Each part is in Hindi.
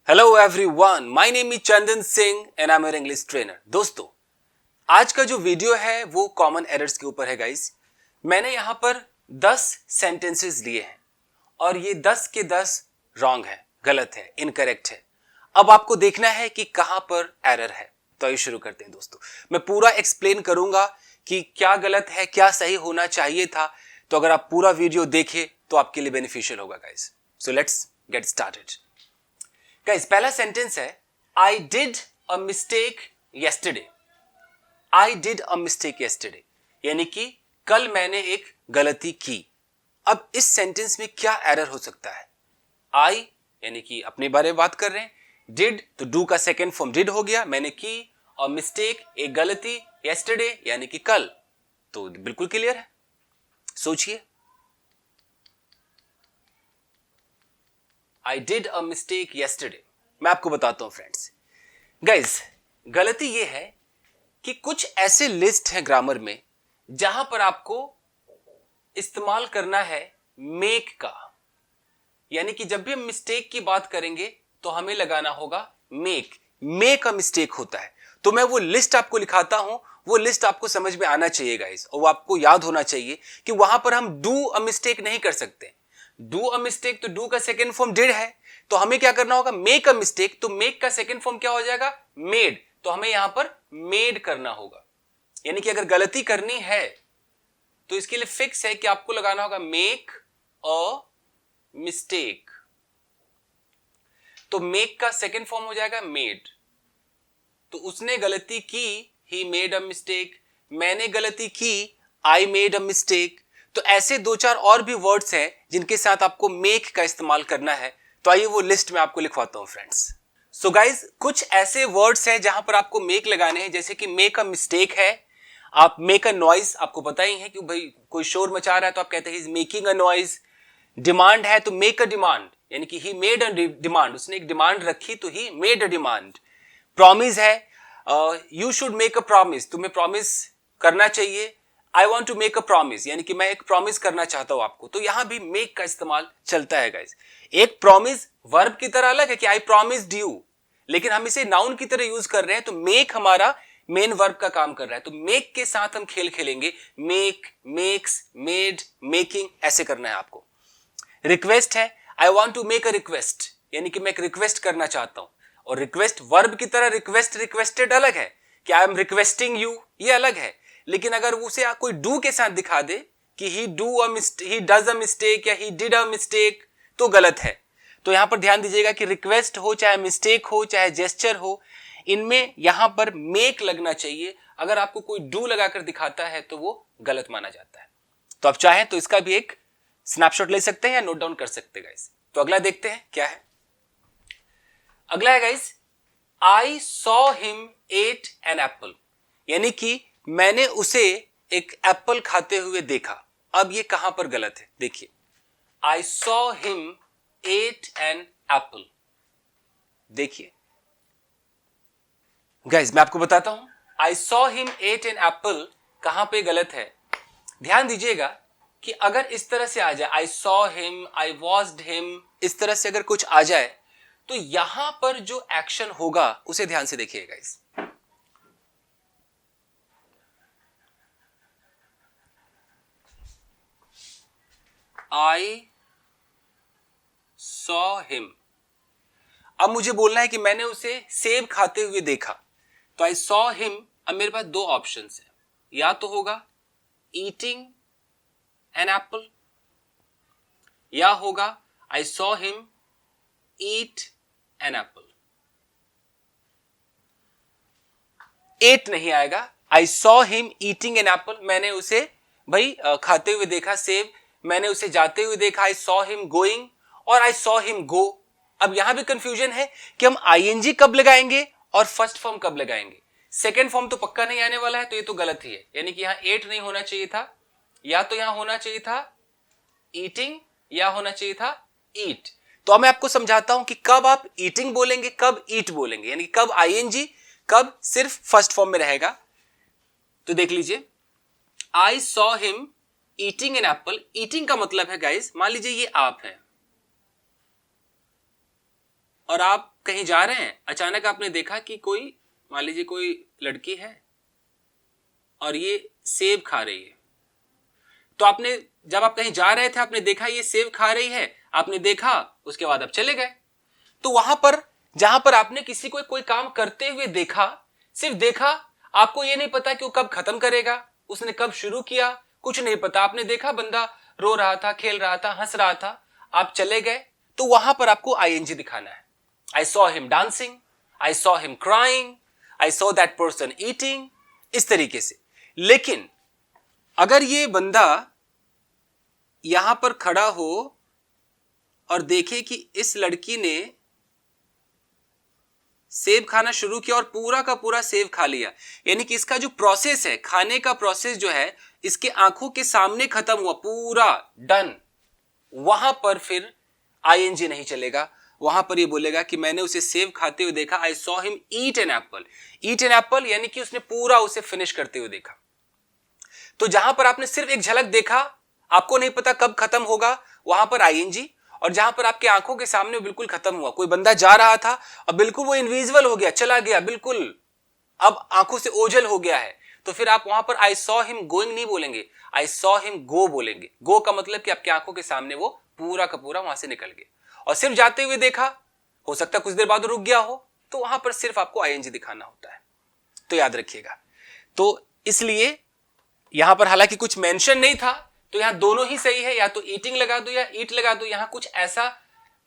Hello everyone, my name is Chandan Singh and I am your English trainer. दोस्तों, आज का जो वीडियो है वो कॉमन एरर्स के ऊपर है गाइस। मैंने यहां पर 10 सेंटेंसेस लिए हैं और ये 10 के 10 रॉन्ग है, गलत है, इनकरेक्ट है। अब आपको देखना है कि कहां पर एरर है। तो आइए शुरू करते हैं दोस्तों। मैं पूरा एक्सप्लेन करूंगा कि क्या गलत है, क्या सही होना चाहिए था। तो अगर आप पूरा वीडियो देखें तो आपके लिए बेनिफिशियल होगा guys. So let's get started. Guys, पहला सेंटेंस है I did a mistake yesterday. I did a mistake yesterday यानी कि कल मैंने एक गलती की। अब इस सेंटेंस में क्या एरर हो सकता है? आई यानी कि अपने बारे में बात कर रहे हैं, डिड तो डू का सेकेंड फॉर्म डिड हो गया, मैंने की, और मिस्टेक एक गलती, येस्टरडे यानी कि कल। तो बिल्कुल क्लियर है, सोचिए। I did a mistake yesterday. मैं आपको बताता हूं फ्रेंड्स। गाइस, गलती यह है कि कुछ ऐसे लिस्ट हैं ग्रामर में जहां पर आपको इस्तेमाल करना है मेक का। यानी कि जब भी हम मिस्टेक की बात करेंगे तो हमें लगाना होगा मेक अ मिस्टेक होता है। तो मैं वो लिस्ट आपको लिखाता हूं, वो लिस्ट आपको समझ में आना चाहिए गाइस, और वो आपको याद होना चाहिए कि वहां पर हम डू अ मिस्टेक नहीं कर सकते। डू अ मिस्टेक तो डू का सेकेंड फॉर्म डिड है, तो हमें क्या करना होगा? मेक अ मिस्टेक, तो मेक का सेकेंड फॉर्म क्या हो जाएगा? मेड। तो हमें यहां पर मेड करना होगा। यानी कि अगर गलती करनी है तो इसके लिए फिक्स है कि आपको लगाना होगा मेक अ मिस्टेक। तो मेक का सेकेंड फॉर्म हो जाएगा मेड। तो उसने गलती की, ही मेड अ मिस्टेक। मैंने गलती की, आई मेड अ मिस्टेक। तो ऐसे दो चार और भी वर्ड्स हैं जिनके साथ आपको मेक का इस्तेमाल करना है। तो आइए वो लिस्ट में आपको लिखवाता हूं फ्रेंड्स। सो गाइज, कुछ ऐसे वर्ड्स हैं जहां पर आपको मेक लगाने हैं, जैसे कि मेक अ मिस्टेक है। आप मेक अ नॉइज, आपको पता ही है कि भाई कोई शोर मचा रहा है तो आप कहते हैं is making a noise. Demand है तो मेक अ डिमांड, यानी कि ही मेड अ डिमांड, उसने एक डिमांड रखी तो he made a demand. Promise है, you should make a promise, तुम्हें प्रॉमिस करना चाहिए। I want to make a promise, यानी कि मैं एक प्रॉमिस करना चाहता हूं आपको। तो यहां भी मेक का इस्तेमाल चलता है गाइस। एक प्रॉमिस वर्ब की तरह अलग है कि आई प्रॉमिस्ड यू, लेकिन हम इसे नाउन की तरह यूज कर रहे हैं, तो मेक हमारा मेन वर्ब का काम कर रहा है। तो मेक के साथ हम खेल खेलेंगे, मेक, मेक्स, मेड, मेकिंग, ऐसे करना है आपको। रिक्वेस्ट है, I want to make a request, यानी कि मैं एक रिक्वेस्ट करना चाहता हूं। और रिक्वेस्ट वर्ब की तरह रिक्वेस्ट, रिक्वेस्टेड अलग है कि आई एम रिक्वेस्टिंग यू, ये अलग है। लेकिन अगर उसे कोई डू के साथ दिखा दे कि ही डज अ मिस्टेक या ही डिड अ मिस्टेक, तो गलत है। तो यहां पर ध्यान दीजिएगा कि रिक्वेस्ट हो, चाहे मिस्टेक हो, चाहे जेस्चर हो, इनमें यहां पर मेक लगना चाहिए। अगर आपको कोई डू लगाकर दिखाता है तो वो गलत माना जाता है। तो आप चाहें तो इसका भी एक स्नैपशॉट ले सकते हैं या नोट डाउन कर सकते हैं गाइस। तो अगला देखते हैं क्या है। अगला है guys, I saw him at an apple, यानी कि मैंने उसे एक एप्पल खाते हुए देखा। अब ये कहां पर गलत है? देखिए, I saw him at an apple. देखिए गाइस, मैं आपको बताता हूं, I saw him at an apple कहां पे गलत है। ध्यान दीजिएगा कि अगर इस तरह से आ जाए, आई saw him, I watched him, इस तरह से अगर कुछ आ जाए तो यहां पर जो एक्शन होगा उसे ध्यान से देखिएगा। इस आई सॉ हिम, अब मुझे बोलना है कि मैंने उसे सेब खाते हुए देखा। तो आई सॉ हिम, अब मेरे पास दो ऑप्शन है, या तो होगा ईटिंग एन एप्पल, या होगा I saw him eat an apple. At नहीं आएगा। I saw him eating an apple, मैंने उसे भाई खाते हुए देखा सेब। मैंने उसे जाते हुए देखा, आई सॉ हिम गोइंग, और आई सॉ हिम गो। अब यहां भी कंफ्यूजन है कि हम आईएनजी कब लगाएंगे और फर्स्ट फॉर्म कब लगाएंगे। सेकेंड फॉर्म तो पक्का नहीं आने वाला है, तो ये तो गलत ही है। यानी कि यहां एट नहीं होना चाहिए था, या तो यहां होना चाहिए था ईटिंग, या होना चाहिए था ईट। तो अब मैं आपको समझाता हूं कि कब आप ईटिंग बोलेंगे, कब ईट बोलेंगे, यानी कब आईएनजी, कब सिर्फ फर्स्ट फॉर्म में रहेगा। तो देख लीजिए, आई saw him eating an Apple. Eating का मतलब है गाइस, मान लीजिए ये आप है, और आप कहीं जा रहे हैं, अचानक आपने देखा कि कोई, मान लीजिए कोई लड़की है और ये सेब खा रही है, तो आपने, जब आप कहीं जा रहे थे आपने देखा ये सेब खा रही है, आपने देखा, उसके बाद आप चले गए। तो वहां पर जहां पर आपने किसी को कोई काम करते हुए देखा, सिर्फ देखा, आपको ये नहीं पता कि वो कब खत्म करेगा, उसने कब शुरू किया, कुछ नहीं पता। आपने देखा बंदा रो रहा था, खेल रहा था, हंस रहा था, आप चले गए, तो वहां पर आपको आईएनजी दिखाना है। आई saw him dancing, I saw him crying, I saw that person eating, इस तरीके से। लेकिन अगर ये बंदा यहां पर खड़ा हो और देखे कि इस लड़की ने सेब खाना शुरू किया और पूरा का पूरा सेब खा लिया, यानी कि इसका जो प्रोसेस है, खाने का प्रोसेस जो है, इसके आंखों के सामने खत्म हुआ, पूरा डन, वहां पर फिर आईएनजी नहीं चलेगा। वहां पर ये बोलेगा कि मैंने उसे सेब खाते हुए देखा, आई saw him eat an Apple. Eat an apple यानी कि उसने पूरा उसे फिनिश करते हुए देखा। तो जहां पर आपने सिर्फ एक झलक देखा, आपको नहीं पता कब खत्म होगा, वहां पर आईएनजी। और जहां पर आपके आंखों के सामने बिल्कुल खत्म हुआ, कोई बंदा जा रहा था और बिल्कुल वो इनविजिबल हो गया, चला गया, बिल्कुल अब आंखों से ओझल हो गया है, तो फिर आप वहां पर आई सॉ हिम गोइंग नहीं बोलेंगे, आई सॉ हिम गो बोलेंगे। गो का मतलब कि आपकी आंखों के सामने वो पूरा का पूरा वहां से निकल गया। और सिर्फ जाते हुए देखा, हो सकता है कुछ देर बाद रुक गया हो, तो वहां पर सिर्फ आपको आईएनजी दिखाना होता है। तो याद रखिएगा। तो इसलिए यहां पर हालांकि कुछ मेंशन नहीं था, तो यहां दोनों ही सही है, या तो ईटिंग लगा दो या ईट लगा दो। यहां कुछ ऐसा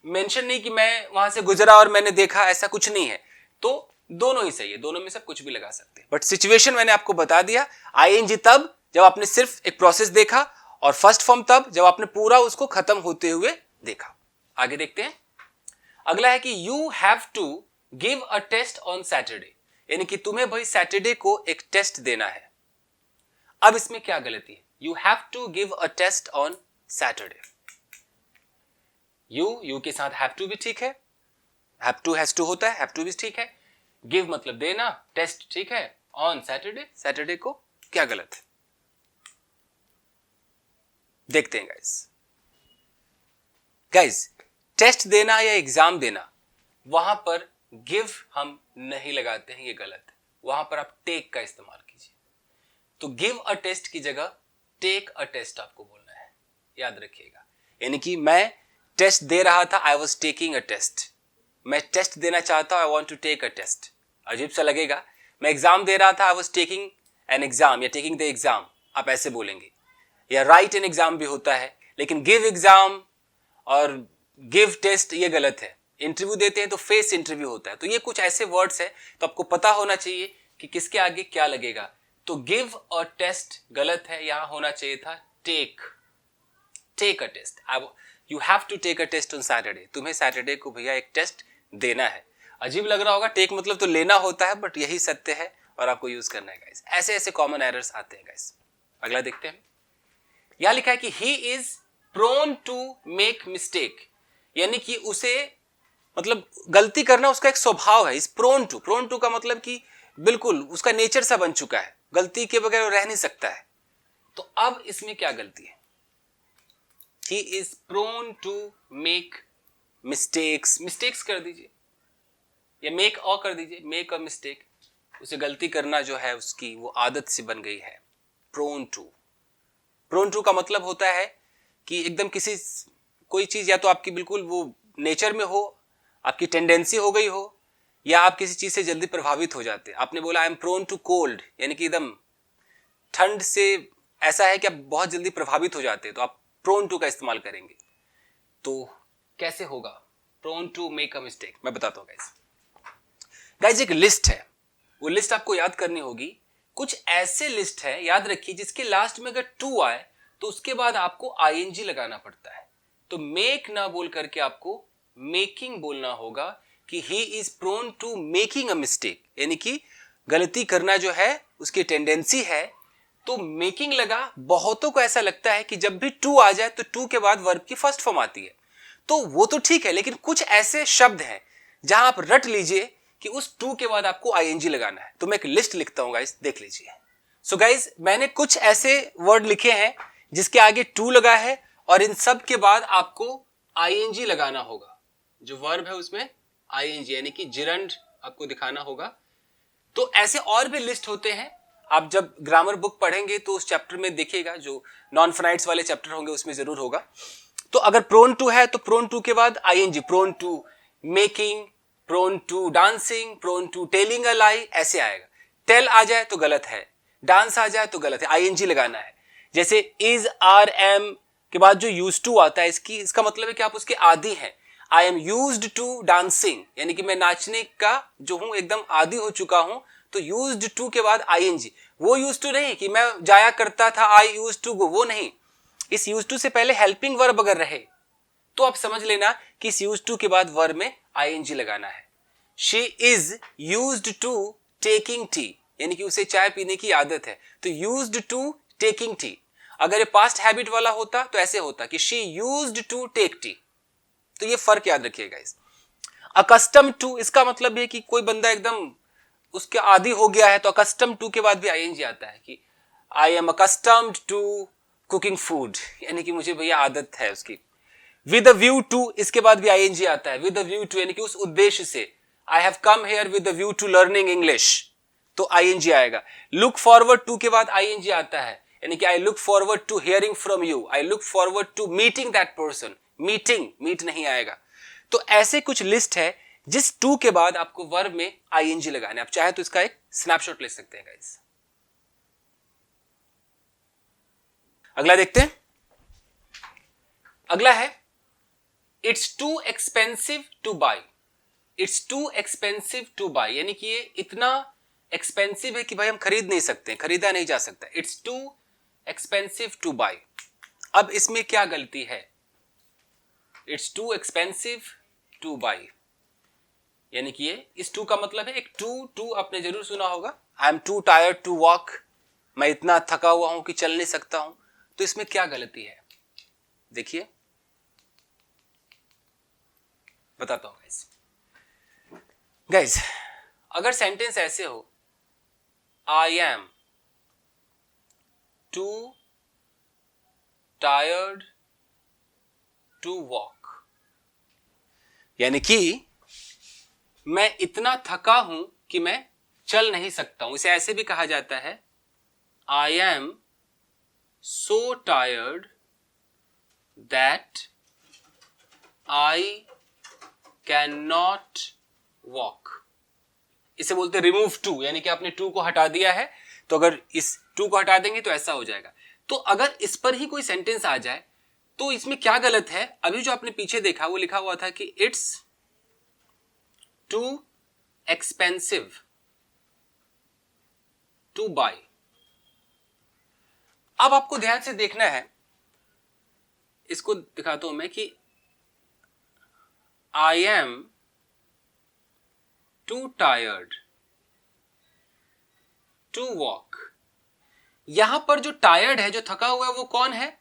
मेंशन नहीं कि मैं वहां से गुजरा और मैंने देखा, ऐसा कुछ नहीं है। तो दोनों ही सही है, दोनों में से कुछ भी लगा सकते हैं। बट सिचुएशन मैंने आपको बता दिया, आईएनजी तब जब आपने सिर्फ एक प्रोसेस देखा, और फर्स्ट फॉर्म तब जब आपने पूरा उसको खत्म होते हुए देखा। आगे देखते हैं। अगला है कि you have to give a test on Saturday, यानी कि तुम्हें भाई सैटरडे को एक टेस्ट देना है। अब इसमें क्या गलती है? You have to give a test on Saturday. You के साथ हैव टू भी ठीक है, हैव टू हैज टू होता है, हैव टू भी ठीक है। गिव मतलब देना, टेस्ट ठीक है, ऑन सैटरडे, सैटरडे को क्या गलत है? देखते हैं गाइस, टेस्ट देना या एग्जाम देना, वहां पर गिव हम नहीं लगाते हैं, ये गलत है। वहां पर आप टेक का इस्तेमाल कीजिए। तो गिव अ टेस्ट की जगह टेक अ टेस्ट आपको बोलना है, याद रखिएगा। यानी कि मैं टेस्ट दे रहा था, I was taking a test. मैं टेस्ट देना चाहता हूं, I want to take a test. अजीब सा लगेगा। मैं एग्जाम दे रहा था, I was taking an exam या टेकिंग द एग्जाम, आप ऐसे बोलेंगे। या राइट एन एग्जाम भी होता है, लेकिन गिव एग्जाम और गिव टेस्ट ये गलत है। इंटरव्यू देते हैं तो फेस इंटरव्यू होता है। तो ये कुछ ऐसे वर्ड्स है, तो आपको पता होना चाहिए कि किसके आगे क्या लगेगा। तो गिव अ टेस्ट गलत है, यहां होना चाहिए था take a test. You have to take a test on Saturday. तुम्हें सैटरडे को भैया एक टेस्ट देना है। अजीब लग रहा होगा, टेक मतलब तो लेना होता है, बट यही सत्य है और आपको यूज करना है गाइस। ऐसे ऐसे कॉमन एरर्स आते हैं गाइस। अगला देखते हैं। यहां लिखा है कि he is prone to make mistake, यानी कि उसे, मतलब गलती करना उसका एक स्वभाव है। इज प्रोन टू का मतलब कि बिल्कुल उसका नेचर सा बन चुका है, गलती के बगैर वो रह नहीं सकता है। तो अब इसमें क्या गलती है? He is prone to make mistakes कर दीजिए, या मेक अ कर दीजिए, मेक अ मिस्टेक। उसे गलती करना जो है उसकी वो आदत सी बन गई है। प्रोन टू का मतलब होता है कि एकदम कोई चीज या तो आपकी बिल्कुल वो नेचर में हो, आपकी टेंडेंसी हो गई हो, या आप किसी चीज से जल्दी प्रभावित हो जाते हैं। आपने बोला I am prone to cold, यानी कि एकदम ठंड से ऐसा है कि आप बहुत जल्दी प्रभावित हो जाते हैं, तो आप प्रोन टू का इस्तेमाल करेंगे। तो कैसे होगा prone to make a mistake? मैं बताता हूं गाइस। एक लिस्ट है, वो लिस्ट आपको याद करनी होगी। कुछ ऐसे लिस्ट है, याद रखिए, जिसके लास्ट में अगर टू आए तो उसके बाद आपको आईएनजी लगाना पड़ता है। तो मेक ना बोल करके आपको मेकिंग बोलना होगा कि he is prone to making a mistake, यानी कि गलती करना जो है उसकी टेंडेंसी है। तो मेकिंग लगा। बहुतों को ऐसा लगता है कि जब भी टू आ जाए तो टू के बाद वर्ब की फर्स्ट फॉर्म आती है, तो वो तो ठीक है, लेकिन कुछ ऐसे शब्द हैं जहां आप रट लीजिए कि उस टू के बाद आपको आईएनजी लगाना है। तो मैं एक लिस्ट लिखता हूं गाइस, देख लीजिए। सो गाइस, मैंने कुछ ऐसे वर्ड लिखे हैं जिसके आगे टू लगा है और इन सब के बाद आपको आईएनजी लगाना होगा। जो वर्ब है उसमें ing, यानी कि जिरंड आपको दिखाना होगा। तो ऐसे और भी लिस्ट होते हैं, आप जब ग्रामर बुक पढ़ेंगे तो उस चैप्टर में देखिएगा, जो नॉन फाइनाइट्स वाले चैप्टर होंगे उसमें जरूर होगा। तो अगर प्रोन टू है तो प्रोन टू के बाद ing, prone to making, prone to dancing, prone to telling a lie, ऐसे आएगा। टेल आ जाए तो गलत है, डांस आ जाए तो गलत है, ing लगाना है। जैसे इज, आर, एम के बाद जो यूज टू आता है, इसका मतलब है कि आप उसके आदी हैं। I am used to dancing, यानी कि मैं नाचने का जो हूं एकदम आदी हो चुका हूं। तो यूज्ड टू के बाद ing, वो यूज टू नहीं कि मैं जाया करता था, आई यूज टू गो, वो नहीं। इस यूज टू से पहले हेल्पिंग वर्ब अगर रहे तो आप समझ लेना कि इस यूज टू के बाद वर्ब में ing लगाना है। She is used to taking tea, यानी कि उसे चाय पीने की आदत है, तो यूज्ड टू टेकिंग टी। अगर ये पास्ट हैबिट वाला होता तो ऐसे होता कि she used to take tea. तो ये फर्क याद रखिएगा इस। अकस्टम टू, इसका मतलब है कि कोई बंदा एकदम उसके आदी हो गया है, तो अकस्टम टू के बाद भी ing आता है कि I am accustomed to cooking food, यानी कि मुझे भैया आदत है उसकी। विद अ व्यू टू, इसके बाद भी ing आता है, विद अ व्यू टू, यानी कि उस उद्देश्य से। I have come here with a view to learning English, तो ing आएगा। लुक फॉरवर्ड टू के बाद ing आता है, यानी कि I look forward to hearing from you, I look forward to meeting that person, meeting, meet नहीं आएगा। तो ऐसे कुछ लिस्ट है जिस टू के बाद आपको वर्ब में ing लगाना है। आप चाहे तो इसका एक स्नैपशॉट ले सकते हैं गाइस। अगला देखते हैं। अगला है it's too expensive two by. It's too expensive two by, यानी कि ये इतना एक्सपेंसिव है कि भाई हम खरीद नहीं सकते, खरीदा नहीं जा सकता। It's too expensive two by. अब इसमें क्या गलती है? It's too expensive two by, यानी कि ये इस टू का मतलब है एक टू आपने जरूर सुना होगा, I am too tired to walk, मैं इतना थका हुआ हूं कि चल नहीं सकता हूं। तो इसमें क्या गलती है देखिए, बताता हूं गाइस। अगर सेंटेंस ऐसे हो, I am too tired to walk, यानी कि मैं इतना थका हूं कि मैं चल नहीं सकता हूं। इसे ऐसे भी कहा जाता है, I am so tired that I can not walk. इसे बोलते रिमूव टू, यानी कि आपने टू को हटा दिया है, तो अगर इस टू को हटा देंगे तो ऐसा हो जाएगा। तो अगर इस पर ही कोई सेंटेंस आ जाए तो इसमें क्या गलत है? अभी जो आपने पीछे देखा वो लिखा हुआ था कि it's too expensive two by. अब आपको ध्यान से देखना है, इसको दिखाता हूं मैं कि I am too tired to walk. यहां पर जो टायर्ड है, जो थका हुआ है, वो कौन है?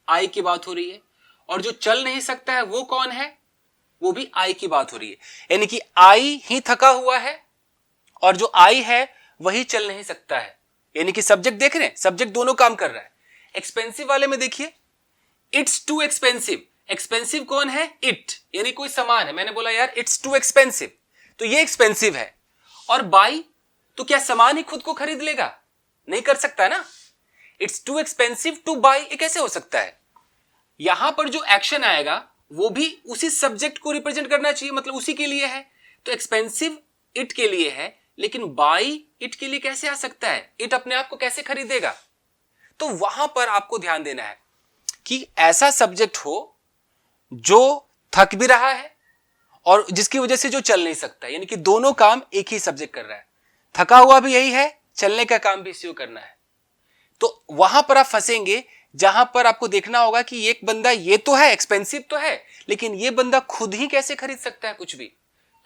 आई की बात हो रही है। और जो चल नहीं सकता है वो कौन है? वो भी आई की बात हो रही है। यानी कि आई ही थका हुआ है और जो आई है वही चल नहीं सकता है। यानी कि सब्जेक्ट देख रहे हैं, सब्जेक्ट दोनों काम कर रहा है। एक्सपेंसिव वाले में देखिए, इट्स टू एक्सपेंसिव। एक्सपेंसिव कौन है? इट, यानी कोई सामान है। मैंने बोला यार इट्स टू एक्सपेंसिव, तो ये एक्सपेंसिव है। और बाई, तो क्या सामान ही खुद को खरीद लेगा? नहीं कर सकता ना। It's too expensive two by, ये कैसे हो सकता है? यहां पर जो एक्शन आएगा वो भी उसी सब्जेक्ट को रिप्रेजेंट करना चाहिए, मतलब उसी के लिए है। तो एक्सपेंसिव इट के लिए है, लेकिन बाई इट के लिए कैसे आ सकता है? इट अपने आप को कैसे खरीदेगा? तो वहां पर आपको ध्यान देना है कि ऐसा सब्जेक्ट हो जो थक भी रहा है और जिसकी वजह से जो चल नहीं सकता, यानी कि दोनों काम एक ही सब्जेक्ट कर रहा है। थका हुआ भी यही है, चलने का काम भी इसी को करना है। तो वहां पर आप फंसेंगे जहां पर आपको देखना होगा कि एक बंदा ये तो है, एक्सपेंसिव तो है, लेकिन ये बंदा खुद ही कैसे खरीद सकता है कुछ भी।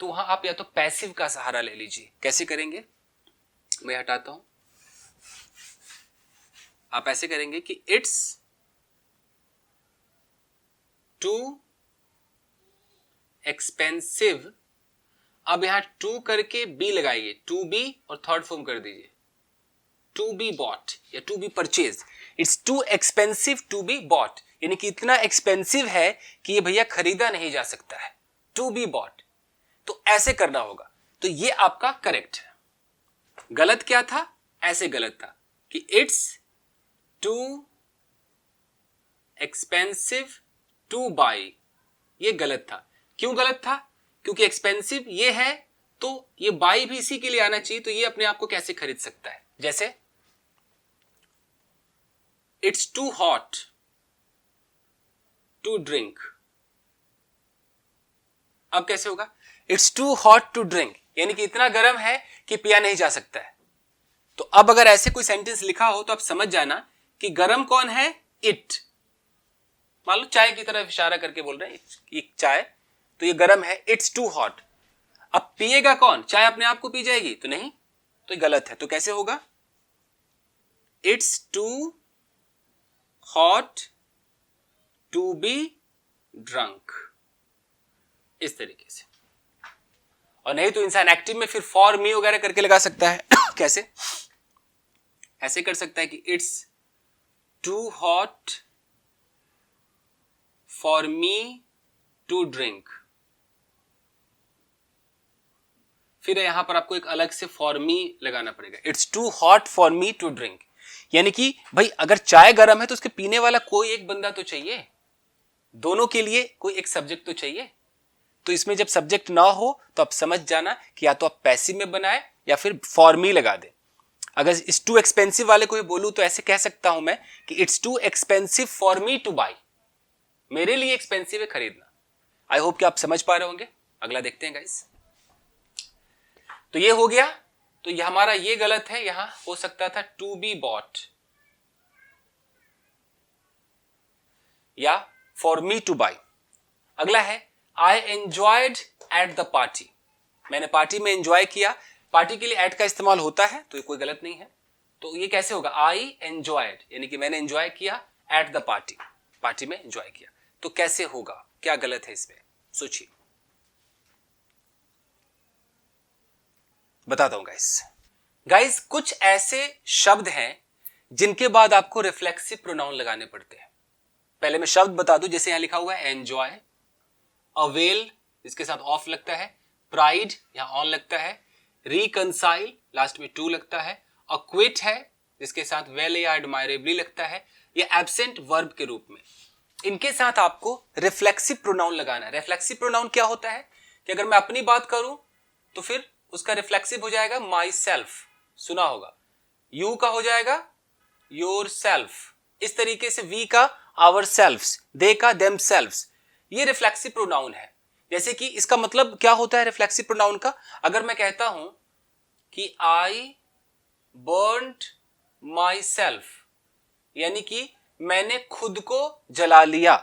तो वहां आप या तो पैसिव का सहारा ले लीजिए। कैसे करेंगे? मैं हटाता हूं। आप ऐसे करेंगे कि इट्स टू एक्सपेंसिव, अब यहां टू करके बी लगाइए, टू बी और थर्ड फॉर्म कर दीजिए, टू बी बॉट या to be purchase. It's too expensive to be bought, यानी कि इतना एक्सपेंसिव है कि ये भैया खरीदा नहीं जा सकता है। टू बी बॉट, तो ऐसे करना होगा। तो ये आपका करेक्ट है। गलत क्या था? ऐसे गलत था कि it's too expensive two by, ये गलत था। क्यों गलत था? क्योंकि एक्सपेंसिव ये है तो ये बाई भी इसी के लिए आना चाहिए, तो ये अपने आप को कैसे खरीद सकता है? जैसे it's too hot to drink, अब कैसे होगा? It's too hot to drink, यानी कि इतना गर्म है कि पिया नहीं जा सकता है। तो अब अगर ऐसे कोई सेंटेंस लिखा हो तो आप समझ जाना कि गर्म कौन है? इट। मान लो चाय की तरफ इशारा करके बोल रहे हैं कि चाय, तो ये गर्म है, इट्स टू हॉट। अब पिएगा कौन? चाय अपने आप को पी जाएगी? तो नहीं, तो ये गलत है। तो कैसे होगा? It's too hot to be drunk, इस तरीके से। और नहीं तो इंसान एक्टिव में फिर फॉर मी वगैरह करके लगा सकता है। कैसे? ऐसे कर सकता है कि it's too hot for me to drink. फिर यहां पर आपको एक अलग से फॉर मी लगाना पड़ेगा, it's too hot for me to drink. यानी कि भाई अगर चाय गर्म है तो उसके पीने वाला कोई एक बंदा तो चाहिए, दोनों के लिए कोई एक सब्जेक्ट तो चाहिए। तो इसमें जब सब्जेक्ट ना हो तो आप समझ जाना कि या तो आप पैसिव में बनाए या फिर फॉर मी लगा दे। अगर इट्स टू एक्सपेंसिव वाले को बोलूं तो ऐसे कह सकता हूं मैं कि it's too expensive for me two by, मेरे लिए एक्सपेंसिव है खरीदना। आई होप कि आप समझ पा रहे होंगे। अगला देखते हैं गाइस। तो ये हो गया, तो ये हमारा ये गलत है, यहां हो सकता था टू बी बॉट या फॉर मी टू बाई। अगला है I enjoyed eight the party, मैंने पार्टी में एंजॉय किया। पार्टी के लिए एट का इस्तेमाल होता है तो ये कोई गलत नहीं है। तो ये कैसे होगा? आई एंजॉयड, यानी कि मैंने एंजॉय किया एट द पार्टी, पार्टी में एंजॉय किया। तो कैसे होगा? क्या गलत है इसमें? सोचिए, बताता हूं गाइस। गाइस कुछ ऐसे शब्द हैं जिनके बाद आपको रिफ्लेक्सिव प्रोनाउन लगाने पड़ते हैं। पहले मैं शब्द बता दूं, जैसे यहां लिखा हुआ है एंजॉय, अवेल इसके साथ ऑफ लगता है, प्राइड यहां ऑन लगता है, रिकंसाइल लास्ट में टू लगता है, अक्विट है जिसके साथ वेल या एडमायरेबली लगता है, ये एब्सेंट वर्ब के रूप में। इनके साथ आपको रिफ्लेक्सिव प्रोनाउन लगाना है। रिफ्लेक्सिव प्रोनाउन क्या होता है कि अगर मैं अपनी बात करूं तो फिर उसका रिफ्लेक्सिव हो जाएगा माई सेल्फ, सुना होगा। यू का हो जाएगा योर सेल्फ, इस तरीके से वी का आवर सेल्फ्स, दे का देम सेल्फ्स। ये रिफ्लेक्सिव प्रोनाउन है। जैसे कि इसका मतलब क्या होता है रिफ्लेक्सिव प्रोनाउन का? अगर मैं कहता हूं कि आई बर्न्ड माई सेल्फ, यानी कि मैंने खुद को जला लिया,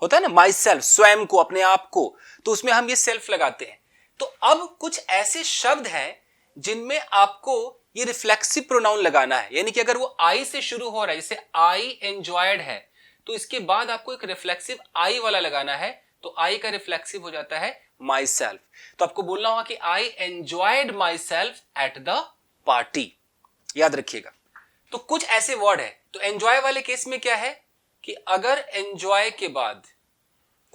होता है ना माई सेल्फ, स्वयं को, अपने आप को, तो उसमें हम ये सेल्फ लगाते हैं। तो अब कुछ ऐसे शब्द हैं जिनमें आपको ये रिफ्लेक्सिव प्रोनाउन लगाना है, यानी कि अगर वो आई से शुरू हो रहा है, जैसे आई एंजॉयड है, तो इसके बाद आपको एक रिफ्लेक्सिव आई वाला लगाना है, तो आई का रिफ्लेक्सिव हो जाता है माई सेल्फ। तो आपको बोलना होगा कि I enjoyed my self eight the party, याद रखिएगा। तो कुछ ऐसे वर्ड है। तो एंजॉय वाले केस में क्या है कि अगर एंजॉय के बाद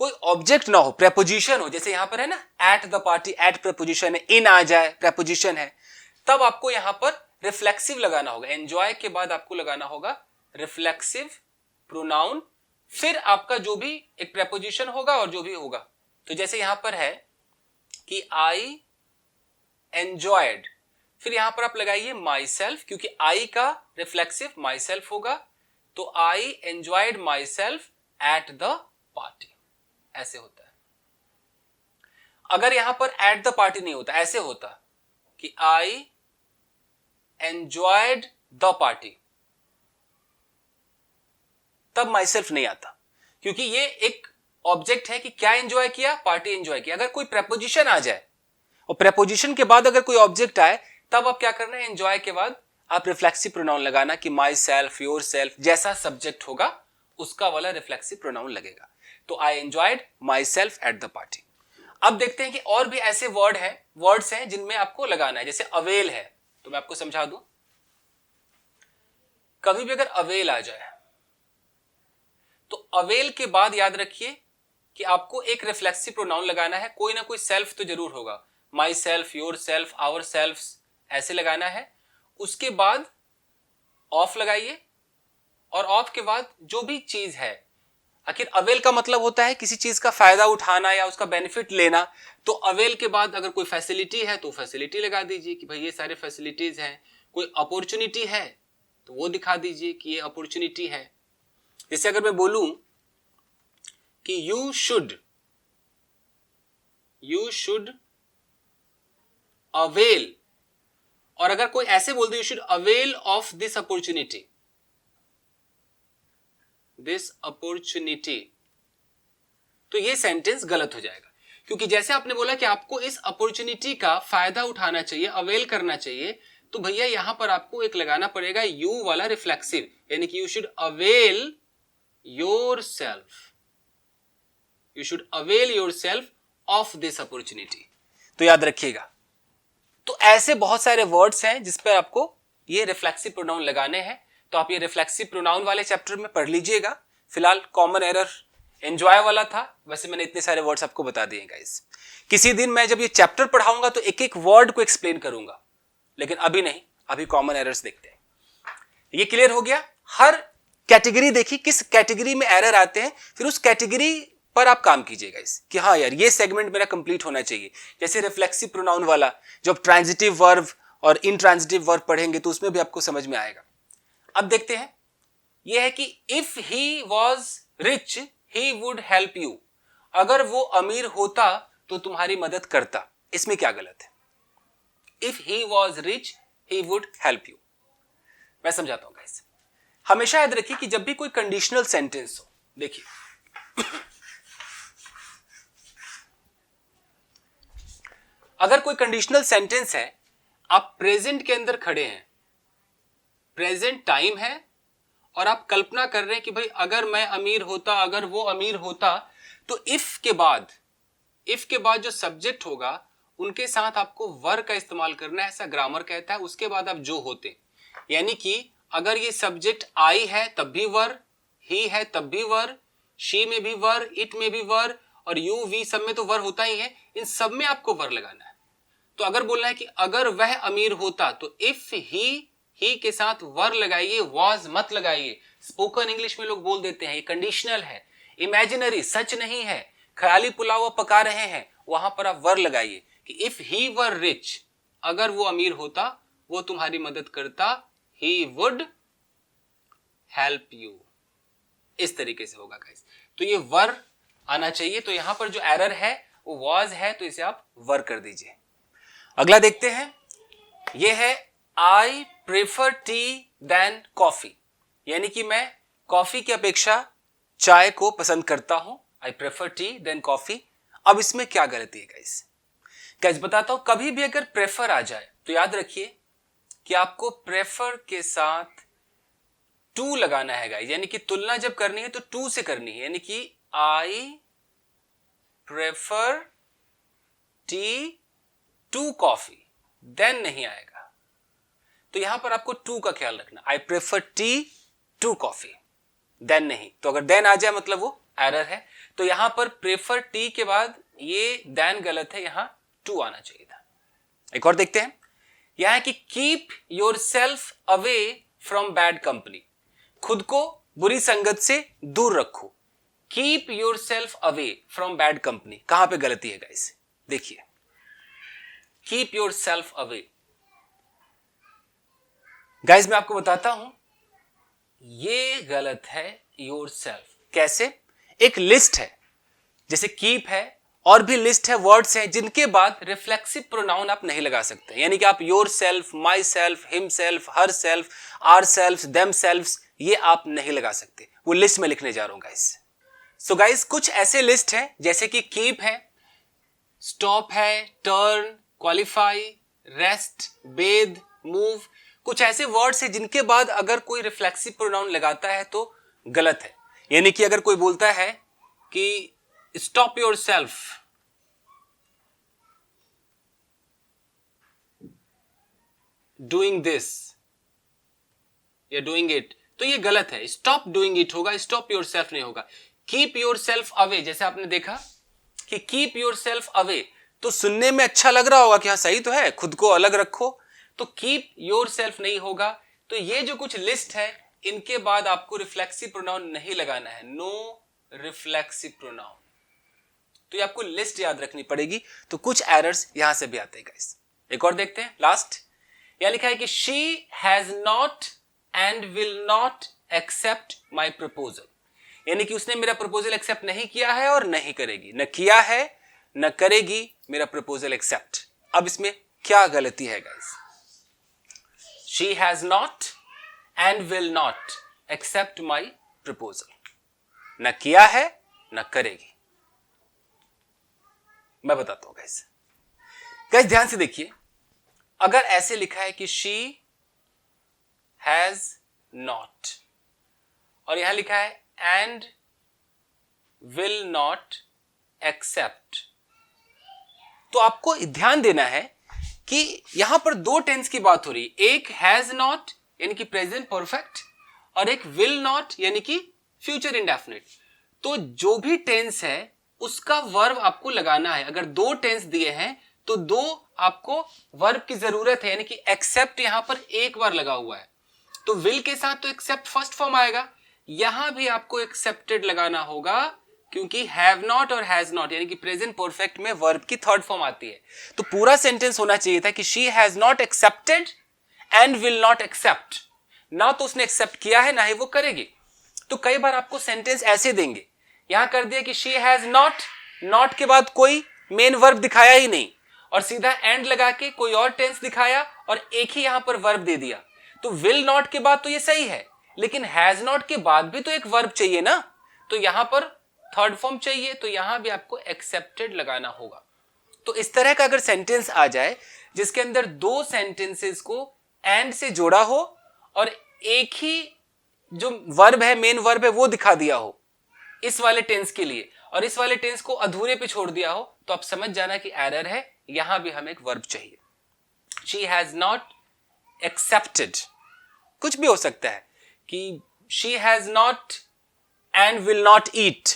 कोई ऑब्जेक्ट ना हो, प्रेपोजिशन हो, जैसे यहां पर है ना at the party, at preposition है, इन आ जाए प्रेपोजिशन है, तब आपको यहां पर रिफ्लेक्सिव लगाना होगा। एंजॉय के बाद आपको लगाना होगा रिफ्लेक्सिव प्रोनाउन, फिर आपका जो भी एक प्रेपोजिशन होगा और जो भी होगा। तो जैसे यहां पर है कि आई एंजॉयड, फिर यहां पर आप लगाइए माई सेल्फ, क्योंकि आई का रिफ्लेक्सिव माई सेल्फ होगा, तो I enjoyed my self eight the party, ऐसे होता है। अगर यहां पर एट द पार्टी नहीं होता, ऐसे होता कि आई एंजॉयड द पार्टी, तब माई सेल्फ नहीं आता, क्योंकि ये एक ऑब्जेक्ट है कि क्या एंजॉय किया, पार्टी एंजॉय किया। अगर कोई प्रेपोजिशन आ जाए और प्रेपोजिशन के बाद अगर कोई ऑब्जेक्ट आए, तब आप क्या करना है, एंजॉय के बाद आप रिफ्लेक्सिव प्रोनाउन लगाना कि माई सेल्फ, योर सेल्फ, जैसा सब्जेक्ट होगा उसका वाला रिफ्लेक्सिव प्रोनाउन लगेगा। तो I enjoyed my self eight the party. अब देखते हैं कि और भी ऐसे वर्ड्स हैं जिनमें आपको लगाना है। जैसे अवेल है, तो मैं आपको समझा दूं, कभी भी अगर अवेल आ जाए तो अवेल के बाद याद रखिए कि आपको एक रिफ्लेक्सिव प्रोनाउन लगाना है, कोई ना कोई सेल्फ तो जरूर होगा, myself, yourself, ourself, ऐसे लगाना है। उसके बाद ऑफ लगाइए और ऑफ के बाद जो भी चीज है, आखिर अवेल का मतलब होता है किसी चीज का फायदा उठाना या उसका बेनिफिट लेना, तो अवेल के बाद अगर कोई फैसिलिटी है तो फैसिलिटी लगा दीजिए कि भाई ये सारे फैसिलिटीज हैं। कोई अपॉर्चुनिटी है तो वो दिखा दीजिए कि ये अपॉर्चुनिटी है। जैसे अगर मैं बोलूं कि यू शुड अवेल, और अगर कोई ऐसे बोल दे you should avail of this opportunity, तो ये सेंटेंस गलत हो जाएगा, क्योंकि जैसे आपने बोला कि आपको इस अपॉर्चुनिटी का फायदा उठाना चाहिए, अवेल करना चाहिए, तो भैया यहां पर आपको एक लगाना पड़ेगा यू वाला रिफ्लेक्सिव, यानी कि you should avail yourself of this opportunity. तो याद रखिएगा। तो ऐसे बहुत सारे वर्ड्स हैं जिस पर आपको ये रिफ्लेक्सिव प्रोनाउन लगाने हैं, तो आप ये रिफ्लेक्सिव प्रोनाउन वाले चैप्टर में पढ़ लीजिएगा। फिलहाल कॉमन एरर एंजॉय वाला था, वैसे मैंने इतने सारे वर्ड्स आपको बता दिए गाइस। किसी दिन मैं जब ये चैप्टर पढ़ाऊंगा तो एक एक वर्ड को एक्सप्लेन करूंगा, लेकिन अभी नहीं, अभी कॉमन एरर्स देखते हैं। ये क्लियर हो गया। हर कैटेगरी देखी, किस कैटेगरी में एरर आते हैं, फिर उस कैटेगरी पर आप काम कीजिएगा इस कि हाँ यार ये सेगमेंट मेरा कंप्लीट होना चाहिए। जैसे रिफ्लेक्सिव प्रोनाउन वाला, जब ट्रांजिटिव वर्ब और इनट्रांजिटिव वर्ब पढ़ेंगे तो उसमें भी आपको समझ में आएगा। अब देखते हैं, यह है कि if he was rich he would help you, अगर वो अमीर होता तो तुम्हारी मदद करता, इसमें क्या गलत है? If he was rich he would help you. मैं समझाता हूं गाइस। हमेशा याद रखिए कि जब भी कोई कंडीशनल सेंटेंस हो, देखिए अगर कोई कंडीशनल सेंटेंस है, आप प्रेजेंट के अंदर खड़े हैं, प्रेजेंट टाइम है, और आप कल्पना कर रहे हैं कि भाई अगर मैं अमीर होता, अगर वो अमीर होता, तो इफ के बाद जो सब्जेक्ट होगा उनके साथ आपको वर का इस्तेमाल करना है, ऐसा ग्रामर कहता है। उसके बाद आप जो होते, यानी कि अगर ये सब्जेक्ट आई है तब भी वर, ही है तब भी वर, शी में भी वर, इट में भी वर, और यू वी सब में तो वर होता ही है, इन सब में आपको वर लगाना है। तो अगर बोलना है कि अगर वह अमीर होता, तो इफ ही के साथ वर लगाइए, वॉज मत लगाइए। स्पोकन इंग्लिश में लोग बोल देते हैं ये कंडीशनल है, इमेजिनरी, सच नहीं है, ख्याली पुलाव पका रहे हैं, वहां पर आप वर लगाइए कि इफ ही वर रिच, अगर वो अमीर होता, वो तुम्हारी मदद करता, ही वुड हेल्प यू। इस तरीके से होगा गाइस। तो ये वर आना चाहिए। तो यहां पर जो एरर है वो वॉज है, तो इसे आप वर कर दीजिए। अगला देखते हैं, ये है I prefer tea than coffee, यानी कि मैं कॉफी की अपेक्षा चाय को पसंद करता हूं। I prefer tea than coffee. अब इसमें क्या गलती है गाइस बताता हूं। कभी भी अगर प्रेफर आ जाए तो याद रखिए कि आपको प्रेफर के साथ टू लगाना है गाइस, यानी कि तुलना जब करनी है तो टू से करनी है, यानी कि I prefer tea to coffee, than नहीं आएगा। तो यहां पर आपको टू का ख्याल रखना, I prefer tea to coffee, than नहीं। तो अगर देन आ जाए मतलब वो एरर है। तो यहां पर प्रेफर टी के बाद ये देन गलत है, यहां टू आना चाहिए था। एक और देखते हैं, यह है कि keep your self away from bad company, खुद को बुरी संगत से दूर रखो। Keep your self away from bad company, कहां पे गलती है गाइस? देखिए, keep your self away, guys मैं आपको बताता हूं ये गलत है। योर सेल्फ कैसे? एक लिस्ट है, जैसे कीप है, और भी लिस्ट है, वर्ड्स हैं जिनके बाद रिफ्लेक्सिव प्रोनाउन आप नहीं लगा सकते, यानी कि आप yourself, myself, himself, herself, ourself, themself, ये आप नहीं लगा सकते। वो लिस्ट में लिखने जा रहा हूं गाइस। सो गाइस कुछ ऐसे लिस्ट है जैसे कि कीप है, स्टॉप है, टर्न, क्वालिफाई, रेस्ट, बेद, मूव, कुछ ऐसे वर्ड्स हैं जिनके बाद अगर कोई रिफ्लेक्सिव प्रोनाउन लगाता है तो गलत है। यानी कि अगर कोई बोलता है कि stop your self, doing this या डूइंग इट, तो ये गलत है। स्टॉप डूइंग इट होगा, स्टॉप योर सेल्फ नहीं होगा। कीप योर सेल्फ अवे, जैसे आपने देखा कि कीप योर सेल्फ अवे, तो सुनने में अच्छा लग रहा होगा कि हाँ सही तो है, खुद को अलग रखो, तो कीप योर सेल्फ नहीं होगा। तो ये जो कुछ लिस्ट है इनके बाद आपको रिफ्लेक्सिव प्रोनाउन नहीं लगाना है, नो रिफ्लेक्सिव प्रोनाउन। तो ये आपको लिस्ट याद रखनी पड़ेगी। तो कुछ एरर्स यहां से भी आते हैं गाइस। एक और देखते हैं, लास्ट यहां लिखा है कि she has not and will not accept my proposal, यानी कि उसने मेरा प्रपोजल एक्सेप्ट नहीं किया है और नहीं करेगी, न किया है न करेगी मेरा प्रपोजल एक्सेप्ट। अब इसमें क्या गलती है guys? She has not and will not accept my proposal, न किया है न करेगी। मैं बताता हूं गाइस। गाइस ध्यान से देखिए, अगर ऐसे लिखा है कि शी हैज नॉट और यहां लिखा है एंड विल नॉट एक्सेप्ट, तो आपको ध्यान देना है कि यहां पर दो टेंस की बात हो रही है, एक हैज नॉट यानी कि प्रेजेंट परफेक्ट और एक विल नॉट यानी कि फ्यूचर इंडेफिनिट। तो जो भी टेंस है उसका वर्ब आपको लगाना है। अगर दो टेंस दिए हैं तो दो आपको वर्ब की जरूरत है, यानी कि एक्सेप्ट यहां पर एक बार लगा हुआ है, तो विल के साथ तो एक्सेप्ट फर्स्ट फॉर्म आएगा, यहां भी आपको एक्सेप्टेड लगाना होगा क्योंकि हैव नॉट और हैज नॉट यानी कि प्रेजेंट परफेक्ट में वर्ब की थर्ड फॉर्म आती है। तो पूरा सेंटेंस होना चाहिए था कि she has not accepted and will not accept, ना तो उसने एक्सेप्ट किया है ना ही वो करेगी। तो कई बार आपको सेंटेंस ऐसे देंगे, यहां कर दिया कि शी हैज नॉट, नॉट के बाद कोई मेन वर्ब दिखाया ही नहीं और सीधा एंड लगा के कोई और टेंस दिखाया और एक ही यहां पर वर्ब दे दिया। तो विल नॉट के बाद तो ये सही है, लेकिन हैज नॉट के बाद भी तो एक वर्ब चाहिए ना, तो यहां पर थर्ड फॉर्म चाहिए, तो यहां भी आपको एक्सेप्टेड लगाना होगा। तो इस तरह का अगर सेंटेंस आ जाए जिसके अंदर दो सेंटेंसेस को एंड से जोड़ा हो और एक ही जो वर्ब है मेन वर्ब है वो दिखा दिया हो इस वाले टेंस के लिए और इस वाले टेंस को अधूरे पे छोड़ दिया हो, तो आप समझ जाना कि एरर है, यहां भी हमें एक वर्ब चाहिए। शी हैज नॉट एक्सेप्टेड, कुछ भी हो सकता है कि she has not and will not eat,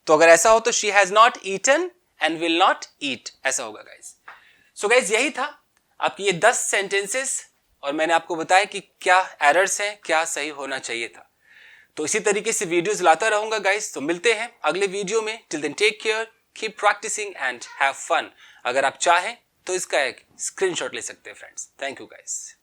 तो अगर ऐसा हो तो she has not eaten and will not eat, ऐसा होगा गाइज। सो गाइज यही था आपकी ये 10 सेंटेंसेस और मैंने आपको बताया कि क्या एरर्स हैं, क्या सही होना चाहिए था। तो इसी तरीके से वीडियोस लाता रहूंगा गाइस। तो मिलते हैं अगले वीडियो में। Till then take care, keep practising and have fun. अगर आप चाहें तो इसका एक स्क्रीनशॉट ले सकते हैं फ्रेंड्स। Thank you guys.